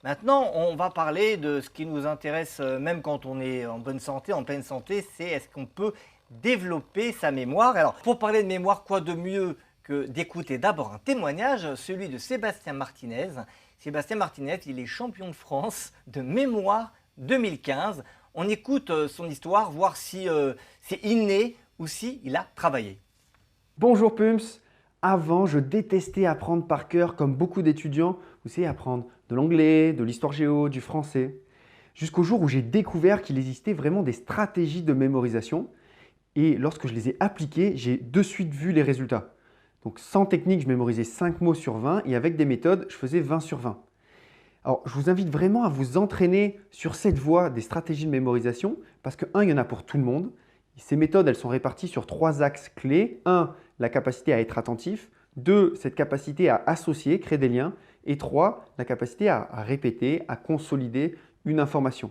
Maintenant, on va parler de ce qui nous intéresse, même quand on est en bonne santé, en pleine santé, c'est est-ce qu'on peut développer sa mémoire? Alors, pour parler de mémoire, quoi de mieux que d'écouter d'abord un témoignage, celui de Sébastien Martinez. Sébastien Martinez, il est champion de France de mémoire 2015. On écoute son histoire, voir si c'est inné ou si il a travaillé. Bonjour Pumps. Avant, je détestais apprendre par cœur comme beaucoup d'étudiants. Vous savez, apprendre de l'anglais, de l'histoire géo, du français. Jusqu'au jour où j'ai découvert qu'il existait vraiment des stratégies de mémorisation. Et lorsque je les ai appliquées, j'ai de suite vu les résultats. Donc sans technique, je mémorisais 5 mots sur 20 et avec des méthodes, je faisais 20 sur 20. Alors, je vous invite vraiment à vous entraîner sur cette voie des stratégies de mémorisation parce que, un, il y en a pour tout le monde. Ces méthodes, elles sont réparties sur 3 axes clés. Un, la capacité à être attentif. 2, cette capacité à associer, créer des liens. Et 3, la capacité à répéter, à consolider une information.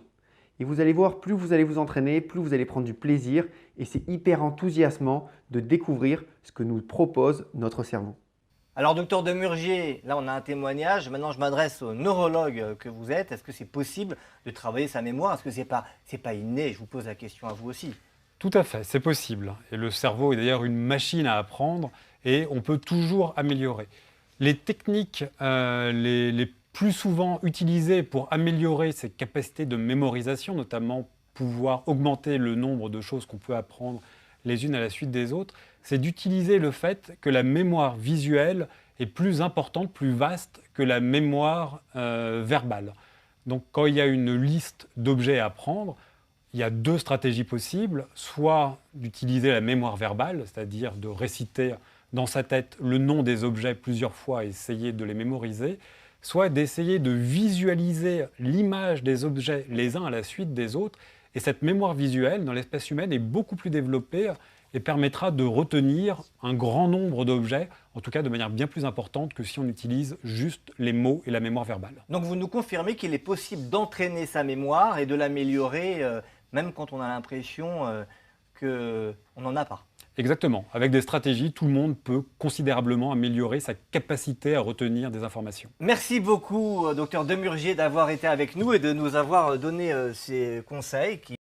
Et vous allez voir, plus vous allez vous entraîner, plus vous allez prendre du plaisir. Et c'est hyper enthousiasmant de découvrir ce que nous propose notre cerveau. Alors, docteur Demurgier, là on a un témoignage. Maintenant, je m'adresse au neurologue que vous êtes. Est-ce que c'est possible de travailler sa mémoire? Est-ce que c'est pas inné? Je vous pose la question à vous aussi. Tout à fait, c'est possible. Et le cerveau est d'ailleurs une machine à apprendre et on peut toujours améliorer. Les techniques les plus souvent utilisées pour améliorer ces capacités de mémorisation, notamment pouvoir augmenter le nombre de choses qu'on peut apprendre les unes à la suite des autres, c'est d'utiliser le fait que la mémoire visuelle est plus importante, plus vaste que la mémoire verbale. Donc quand il y a une liste d'objets à apprendre, il y a deux stratégies possibles, soit d'utiliser la mémoire verbale, c'est-à-dire de réciter dans sa tête le nom des objets plusieurs fois et essayer de les mémoriser, soit d'essayer de visualiser l'image des objets les uns à la suite des autres. Et cette mémoire visuelle, dans l'espèce humaine, est beaucoup plus développée et permettra de retenir un grand nombre d'objets, en tout cas de manière bien plus importante que si on utilise juste les mots et la mémoire verbale. Donc, vous nous confirmez qu'il est possible d'entraîner sa mémoire et de l'améliorer, même quand on a l'impression qu'on n'en a pas. Exactement. Avec des stratégies, tout le monde peut considérablement améliorer sa capacité à retenir des informations. Merci beaucoup, docteur Demurgier, d'avoir été avec nous et de nous avoir donné ces conseils qui